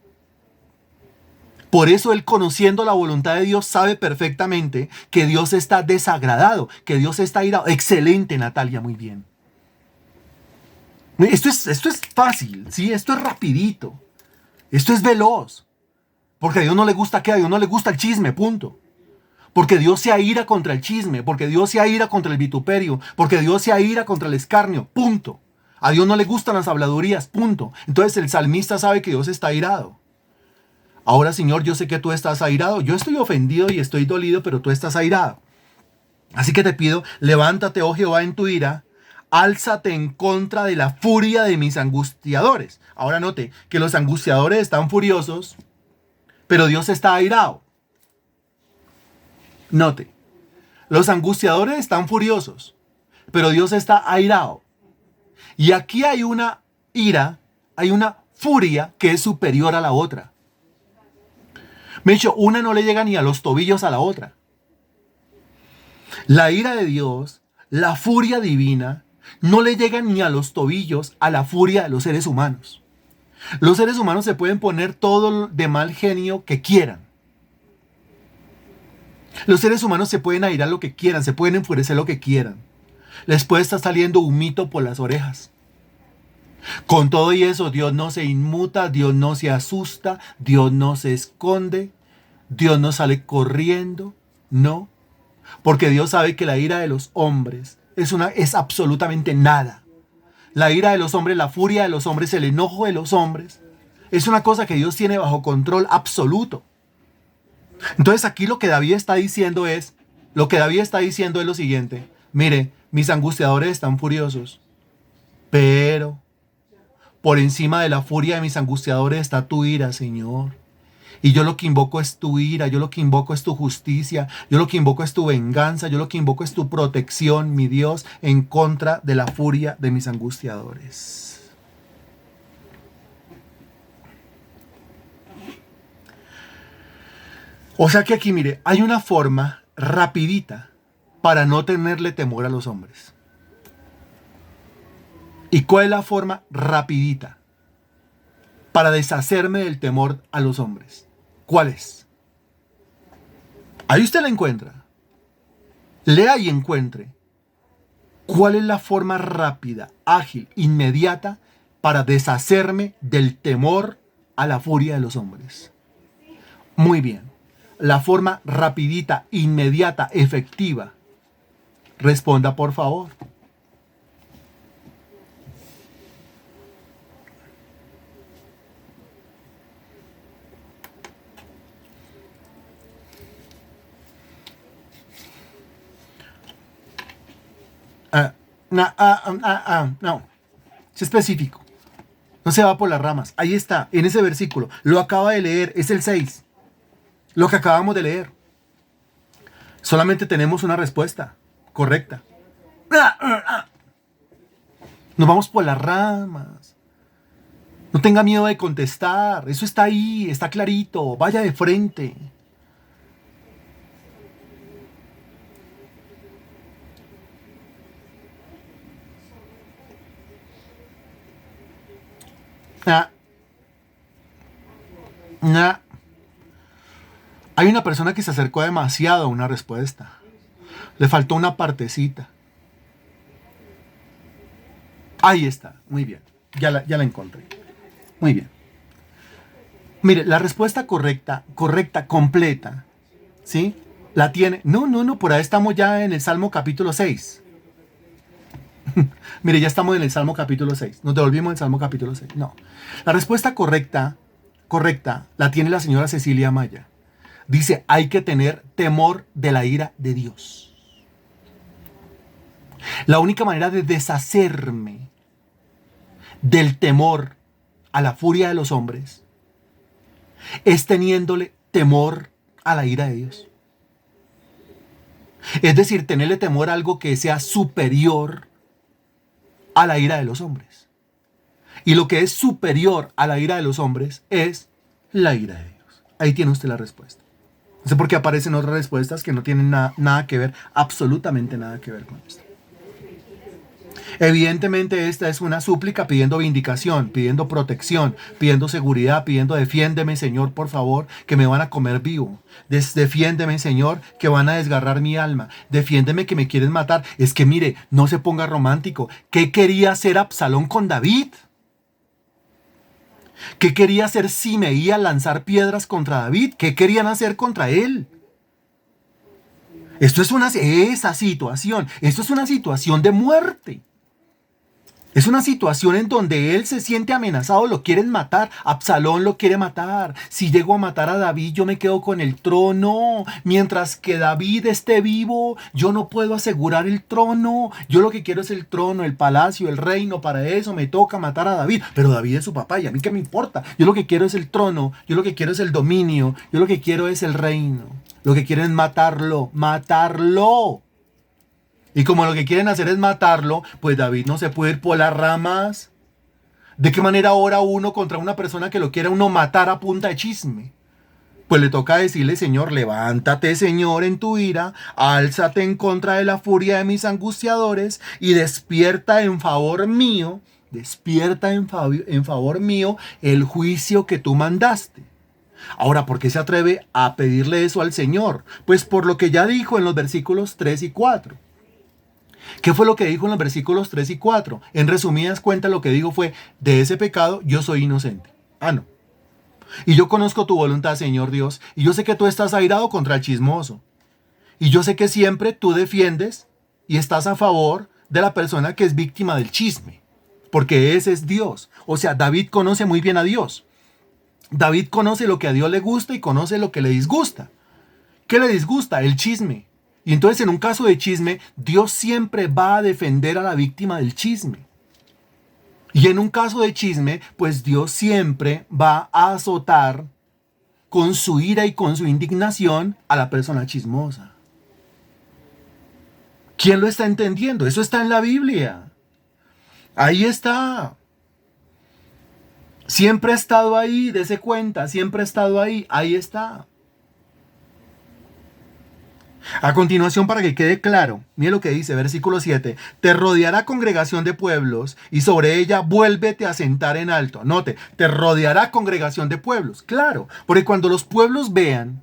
Por eso él, conociendo la voluntad de Dios, sabe perfectamente que Dios está desagradado, que Dios está airado. Excelente, Natalia, muy bien. Esto es fácil, ¿sí? Esto es rapidito. Esto es veloz. Porque a Dios no le gusta qué, a Dios no le gusta el chisme, punto. Porque Dios se aira contra el chisme, porque Dios se aira contra el vituperio, porque Dios se aira contra el escarnio, punto. A Dios no le gustan las habladurías, punto. Entonces el salmista sabe que Dios está airado. Ahora, Señor, yo sé que tú estás airado. Yo estoy ofendido y estoy dolido, pero tú estás airado. Así que te pido, levántate, oh Jehová, en tu ira, álzate en contra de la furia de mis angustiadores. Ahora note que los angustiadores están furiosos, pero Dios está airado. Note, los angustiadores están furiosos, pero Dios está airado. Y aquí hay una ira, hay una furia que es superior a la otra. Me he dicho, una no le llega ni a los tobillos a la otra. La ira de Dios, la furia divina, no le llega ni a los tobillos a la furia de los seres humanos. Los seres humanos se pueden poner todo de mal genio que quieran. Los seres humanos se pueden airar lo que quieran, se pueden enfurecer lo que quieran. Les puede estar saliendo humito por las orejas. Con todo y eso, Dios no se inmuta, Dios no se asusta, Dios no se esconde, Dios no sale corriendo, no. Porque Dios sabe que la ira de los hombres es absolutamente nada. La ira de los hombres, la furia de los hombres, el enojo de los hombres, es una cosa que Dios tiene bajo control absoluto. Entonces aquí lo que David está diciendo es lo siguiente. Mire, mis angustiadores están furiosos, pero por encima de la furia de mis angustiadores está tu ira, Señor. Y yo lo que invoco es tu ira, yo lo que invoco es tu justicia, yo lo que invoco es tu venganza, yo lo que invoco es tu protección, mi Dios, en contra de la furia de mis angustiadores. O sea que aquí, mire, hay una forma rapidita para no tenerle temor a los hombres. ¿Y cuál es la forma rapidita para deshacerme del temor a los hombres? ¿Cuál es? Ahí usted la encuentra. Lea y encuentre. ¿Cuál es la forma rápida, ágil, inmediata para deshacerme del temor a la furia de los hombres? Muy bien. La forma rapidita, inmediata, efectiva. Responda, por favor. No. Es específico. No se va por las ramas. Ahí está, en ese versículo. Lo acaba de leer, es el 6. Lo que acabamos de leer. Solamente tenemos una respuesta correcta. Nos vamos por las ramas. No tenga miedo de contestar. Eso está ahí, está clarito. Vaya de frente. Hay una persona que se acercó demasiado a una respuesta. Le faltó una partecita. Ahí está. Muy bien. Ya la encontré. Muy bien. Mire, la respuesta correcta, completa, ¿sí? La tiene. No, por ahí estamos ya en el Salmo capítulo 6. Mire, ya estamos en el Salmo capítulo 6. Nos devolvimos en el Salmo capítulo 6. No. La respuesta correcta, la tiene la señora Cecilia Maya. Dice, hay que tener temor de la ira de Dios. La única manera de deshacerme del temor a la furia de los hombres es teniéndole temor a la ira de Dios. Es decir, tenerle temor a algo que sea superior a la ira de los hombres. Y lo que es superior a la ira de los hombres es la ira de Dios. Ahí tiene usted la respuesta. No sé por qué aparecen otras respuestas que no tienen nada que ver, absolutamente nada que ver con esto. Evidentemente esta es una súplica pidiendo vindicación, pidiendo protección, pidiendo seguridad, pidiendo defiéndeme, Señor, por favor, que me van a comer vivo. Defiéndeme, Señor, que van a desgarrar mi alma. Defiéndeme que me quieren matar. Es que mire, no se ponga romántico. ¿Qué quería hacer Absalón con David? ¿Qué quería hacer Simei al lanzar piedras contra David? ¿Qué querían hacer contra él? Esto es una situación de muerte. Es una situación en donde él se siente amenazado, lo quieren matar. Absalón lo quiere matar. Si llego a matar a David, yo me quedo con el trono. Mientras que David esté vivo, yo no puedo asegurar el trono. Yo lo que quiero es el trono, el palacio, el reino. Para eso me toca matar a David. Pero David es su papá y a mí qué me importa. Yo lo que quiero es el trono. Yo lo que quiero es el dominio. Yo lo que quiero es el reino. Lo que quieren es matarlo. Y como lo que quieren hacer es matarlo, pues David no se puede ir por las ramas. ¿De qué manera ora uno contra una persona que lo quiere uno matar a punta de chisme? Pues le toca decirle, Señor, levántate, Señor, en tu ira, álzate en contra de la furia de mis angustiadores y despierta en favor mío despierta en favor mío el juicio que tú mandaste. Ahora, ¿por qué se atreve a pedirle eso al Señor? Pues por lo que ya dijo en los versículos 3 y 4. ¿Qué fue lo que dijo en los versículos 3 y 4? En resumidas cuentas, lo que dijo fue, de ese pecado yo soy inocente. Ah, no. Y yo conozco tu voluntad, Señor Dios, y yo sé que tú estás airado contra el chismoso. Y yo sé que siempre tú defiendes y estás a favor de la persona que es víctima del chisme, porque ese es Dios. O sea, David conoce muy bien a Dios. David conoce lo que a Dios le gusta y conoce lo que le disgusta. ¿Qué le disgusta? El chisme. Y entonces en un caso de chisme, Dios siempre va a defender a la víctima del chisme. Y en un caso de chisme, pues Dios siempre va a azotar con su ira y con su indignación a la persona chismosa. ¿Quién lo está entendiendo? Eso está en la Biblia. Ahí está. Siempre ha estado ahí, dese cuenta, siempre ha estado ahí, ahí está. A continuación, para que quede claro, mire lo que dice, versículo 7. Te rodeará congregación de pueblos y sobre ella vuélvete a sentar en alto. Note, te rodeará congregación de pueblos. Claro, porque cuando los pueblos vean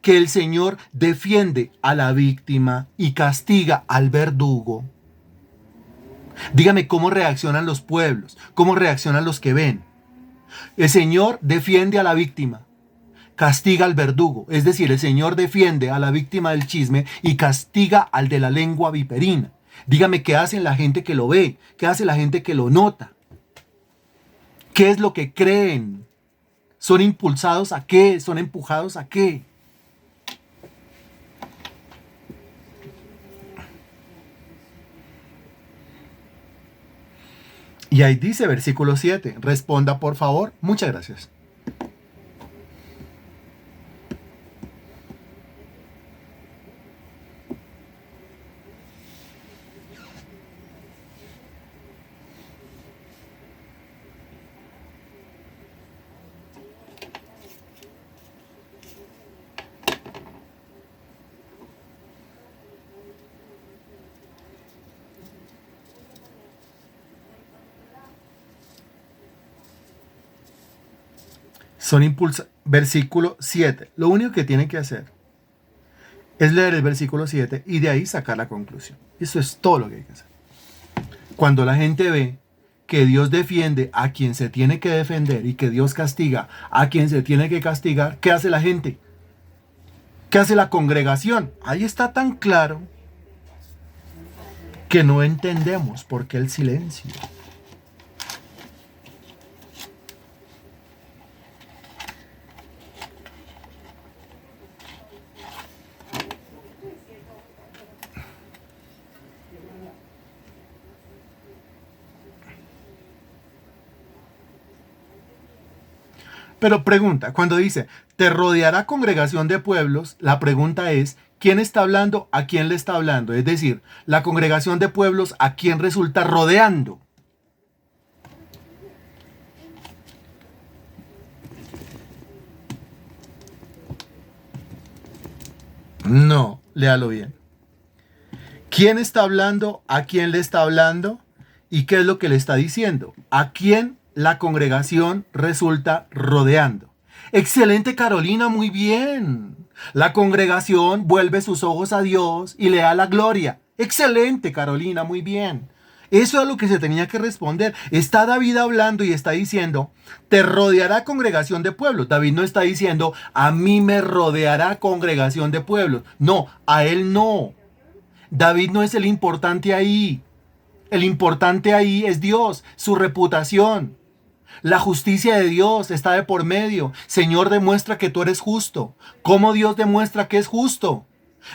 que el Señor defiende a la víctima y castiga al verdugo, dígame cómo reaccionan los pueblos, cómo reaccionan los que ven. El Señor defiende a la víctima, castiga al verdugo, es decir, el Señor defiende a la víctima del chisme y castiga al de la lengua viperina. Dígame qué hace la gente que lo ve, qué hace la gente que lo nota, qué es lo que creen, son impulsados a qué, son empujados a qué. Y ahí dice versículo 7, responda por favor, muchas gracias. Son impulsados. Versículo 7. Lo único que tienen que hacer es leer el versículo 7 y de ahí sacar la conclusión. Eso es todo lo que hay que hacer. Cuando la gente ve que Dios defiende a quien se tiene que defender y que Dios castiga a quien se tiene que castigar, ¿qué hace la gente? ¿Qué hace la congregación? Ahí está tan claro que no entendemos por qué el silencio. Pero pregunta, cuando dice, te rodeará congregación de pueblos, la pregunta es, ¿quién está hablando? ¿A quién le está hablando? Es decir, la congregación de pueblos, ¿a quién resulta rodeando? No, léalo bien. ¿Quién está hablando? ¿A quién le está hablando? ¿Y qué es lo que le está diciendo? ¿A quién la congregación resulta rodeando? Excelente, Carolina, muy bien. La congregación vuelve sus ojos a Dios y le da la gloria. Excelente, Carolina, muy bien. Eso es lo que se tenía que responder. Está David hablando y está diciendo, te rodeará congregación de pueblos. David no está diciendo, a mí me rodeará congregación de pueblos. No, a él no. David no es el importante ahí. El importante ahí es Dios, su reputación. La justicia de Dios está de por medio. Señor, demuestra que tú eres justo. ¿Cómo Dios demuestra que es justo?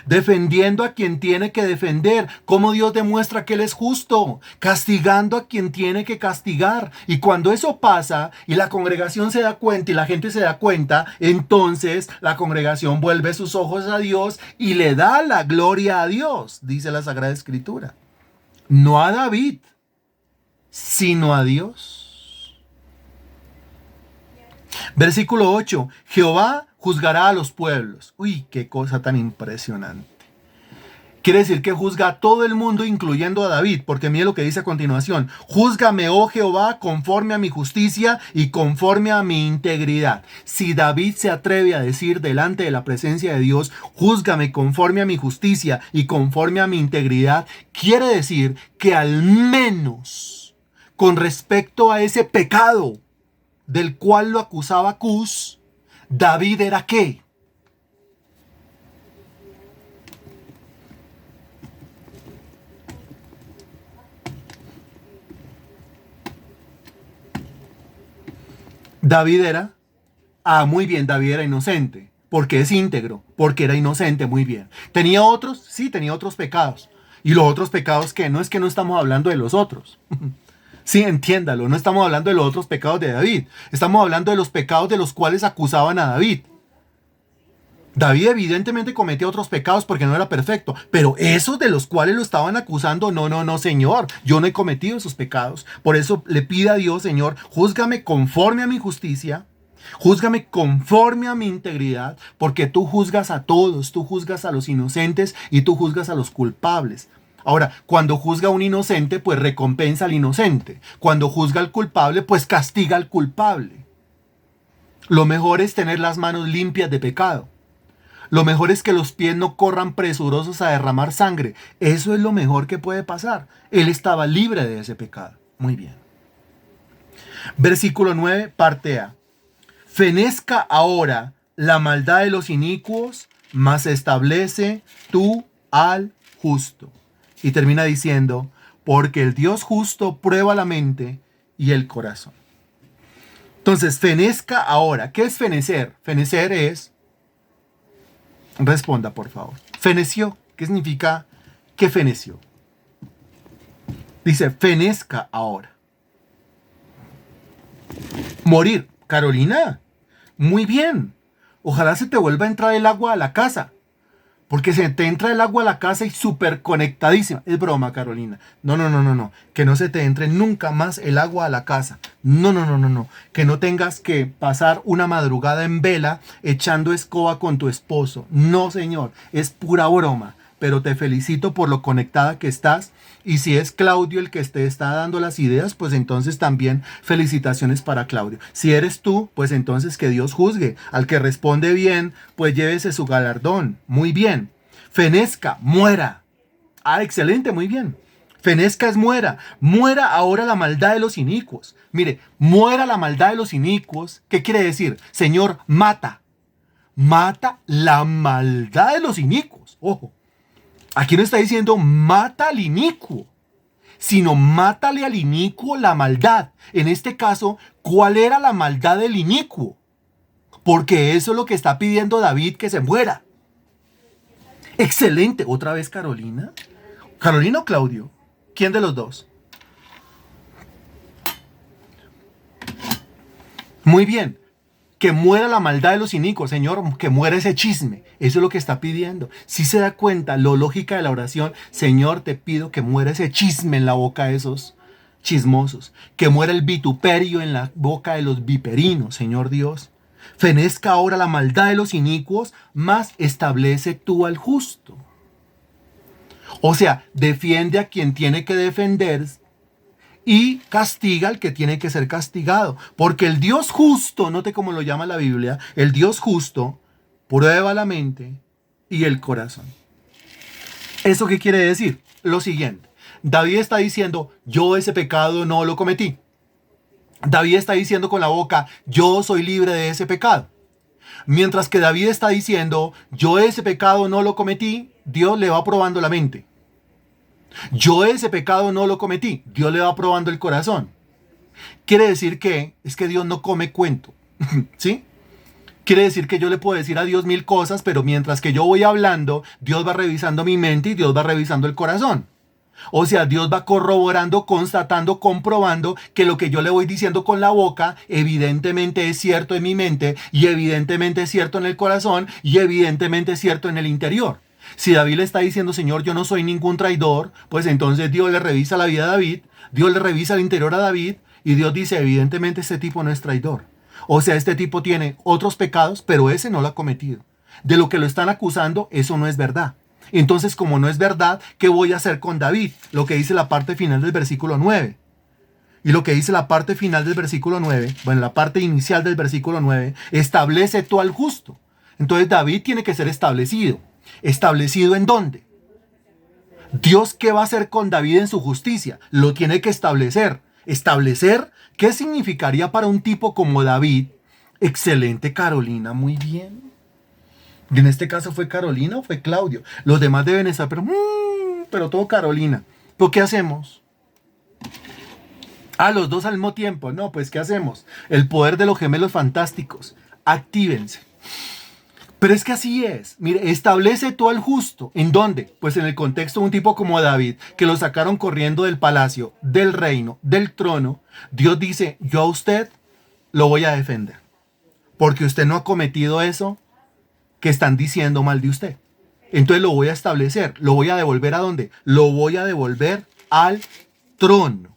Defendiendo a quien tiene que defender. ¿Cómo Dios demuestra que Él es justo? Castigando a quien tiene que castigar. Y cuando eso pasa y la congregación se da cuenta y la gente se da cuenta, entonces la congregación vuelve sus ojos a Dios y le da la gloria a Dios, dice la Sagrada Escritura. No a David, sino a Dios. Versículo 8. Jehová juzgará a los pueblos. Uy, qué cosa tan impresionante. Quiere decir que juzga a todo el mundo, incluyendo a David, porque mire lo que dice a continuación. Júzgame, oh Jehová, conforme a mi justicia y conforme a mi integridad. Si David se atreve a decir delante de la presencia de Dios, júzgame conforme a mi justicia y conforme a mi integridad, quiere decir que al menos con respecto a ese pecado del cual lo acusaba Cus, David era ¿qué? David era, muy bien, David era inocente, porque es íntegro, porque era inocente, muy bien. ¿Tenía otros? Sí, tenía otros pecados. Y los otros pecados que no es que no estamos hablando de los otros. Sí, entiéndalo, no estamos hablando de los otros pecados de David. Estamos hablando de los pecados de los cuales acusaban a David. David evidentemente cometía otros pecados porque no era perfecto, pero esos de los cuales lo estaban acusando, no, Señor, yo no he cometido esos pecados. Por eso le pide a Dios, Señor, júzgame conforme a mi justicia, júzgame conforme a mi integridad, porque tú juzgas a todos, tú juzgas a los inocentes y tú juzgas a los culpables. Ahora, cuando juzga a un inocente, pues recompensa al inocente. Cuando juzga al culpable, pues castiga al culpable. Lo mejor es tener las manos limpias de pecado. Lo mejor es que los pies no corran presurosos a derramar sangre. Eso es lo mejor que puede pasar. Él estaba libre de ese pecado. Muy bien. Versículo 9, parte A. Fenezca ahora la maldad de los inicuos, mas establece tú al justo. Y termina diciendo, porque el Dios justo prueba la mente y el corazón. Entonces, fenezca ahora. ¿Qué es fenecer? Fenecer es... Responda, por favor. Feneció. ¿Qué significa que feneció? Dice, fenezca ahora. Morir. Carolina, muy bien. Ojalá se te vuelva a entrar el agua a la casa. Porque se te entra el agua a la casa y súper conectadísima. Es broma, Carolina. No. Que no se te entre nunca más el agua a la casa. No. Que no tengas que pasar una madrugada en vela echando escoba con tu esposo. No, señor. Es pura broma. Pero te felicito por lo conectada que estás. Y si es Claudio el que te está dando las ideas, pues entonces también felicitaciones para Claudio. Si eres tú, pues entonces que Dios juzgue. Al que responde bien, pues llévese su galardón. Muy bien. Fenezca, muera. Excelente, muy bien. Fenezca es muera. Muera ahora la maldad de los inicuos. Mire, muera la maldad de los inicuos. ¿Qué quiere decir? Señor, mata. Mata la maldad de los inicuos. Ojo. Aquí no está diciendo mata al inicuo, sino mátale al inicuo la maldad. En este caso, ¿cuál era la maldad del inicuo? Porque eso es lo que está pidiendo David, que se muera. Excelente. ¿Otra vez Carolina? ¿Carolina o Claudio? ¿Quién de los dos? Muy bien. Que muera la maldad de los inicuos, Señor, que muera ese chisme. Eso es lo que está pidiendo. Si se da cuenta, lo lógica de la oración, Señor, te pido que muera ese chisme en la boca de esos chismosos. Que muera el vituperio en la boca de los viperinos, Señor Dios. Fenezca ahora la maldad de los inicuos, mas establece tú al justo. O sea, defiende a quien tiene que defender y castiga al que tiene que ser castigado. Porque el Dios justo, note cómo lo llama la Biblia, el Dios justo prueba la mente y el corazón. ¿Eso qué quiere decir? Lo siguiente. David está diciendo, yo ese pecado no lo cometí. David está diciendo con la boca, yo soy libre de ese pecado. Mientras que David está diciendo, yo ese pecado no lo cometí, Dios le va probando la mente. Yo ese pecado no lo cometí, Dios le va probando el corazón. Quiere decir que es que Dios no come cuento, ¿sí? Quiere decir que yo le puedo decir a Dios mil cosas, pero mientras que yo voy hablando, Dios va revisando mi mente y Dios va revisando el corazón. O sea, Dios va corroborando, constatando, comprobando que lo que yo le voy diciendo con la boca evidentemente es cierto en mi mente y evidentemente es cierto en el corazón y evidentemente es cierto en el interior. Si David le está diciendo, Señor, yo no soy ningún traidor, pues entonces Dios le revisa la vida a David, Dios le revisa el interior a David y Dios dice, evidentemente este tipo no es traidor. O sea, este tipo tiene otros pecados, pero ese no lo ha cometido. De lo que lo están acusando, eso no es verdad. Entonces, como no es verdad, ¿qué voy a hacer con David? Lo que dice la parte final del versículo 9. Y lo que dice la parte final del versículo 9, bueno, la parte inicial del versículo 9, establece tú al justo. Entonces David tiene que ser establecido. ¿Establecido en dónde? Dios, ¿qué va a hacer con David en su justicia? Lo tiene que establecer. ¿Establecer qué significaría para un tipo como David? Excelente, Carolina, muy bien. Y en este caso fue Carolina o fue Claudio. Los demás deben estar, pero todo Carolina. ¿Pero qué hacemos? Los dos al mismo tiempo. No, pues ¿qué hacemos? El poder de los gemelos fantásticos. Actívense. Pero es que así es. Mire, establece tú al justo. ¿En dónde? Pues en el contexto de un tipo como David, que lo sacaron corriendo del palacio, del reino, del trono. Dios dice, yo a usted lo voy a defender. Porque usted no ha cometido eso que están diciendo mal de usted. Entonces lo voy a establecer. ¿Lo voy a devolver a dónde? Lo voy a devolver al trono.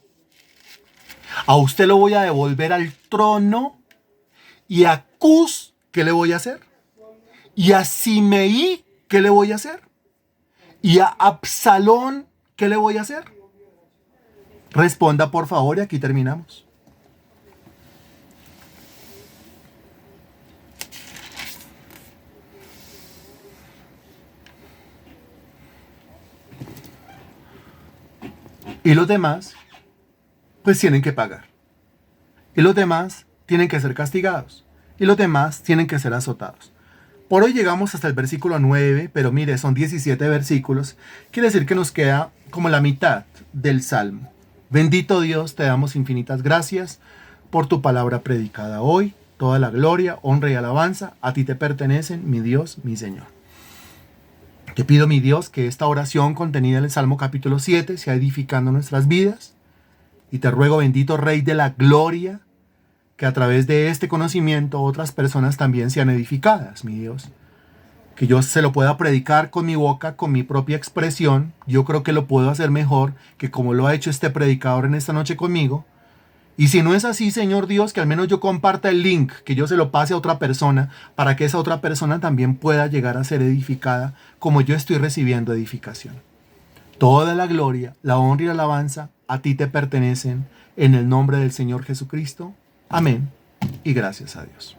A usted lo voy a devolver al trono. Y a Cus, ¿qué le voy a hacer? Y a Simeí, ¿qué le voy a hacer? Y a Absalón, ¿qué le voy a hacer? Responda por favor y aquí terminamos. Y los demás, pues tienen que pagar. Y los demás tienen que ser castigados. Y los demás tienen que ser azotados. Por hoy llegamos hasta el versículo 9, pero mire, son 17 versículos. Quiere decir que nos queda como la mitad del Salmo. Bendito Dios, te damos infinitas gracias por tu palabra predicada hoy. Toda la gloria, honra y alabanza a ti te pertenecen, mi Dios, mi Señor. Te pido, mi Dios, que esta oración contenida en el Salmo capítulo 7 sea edificando nuestras vidas. Y te ruego, bendito Rey de la Gloria, que a través de este conocimiento otras personas también sean edificadas, mi Dios. Que yo se lo pueda predicar con mi boca, con mi propia expresión. Yo creo que lo puedo hacer mejor que como lo ha hecho este predicador en esta noche conmigo. Y si no es así, Señor Dios, que al menos yo comparta el link, que yo se lo pase a otra persona, para que esa otra persona también pueda llegar a ser edificada como yo estoy recibiendo edificación. Toda la gloria, la honra y la alabanza a ti te pertenecen en el nombre del Señor Jesucristo. Amén y gracias a Dios.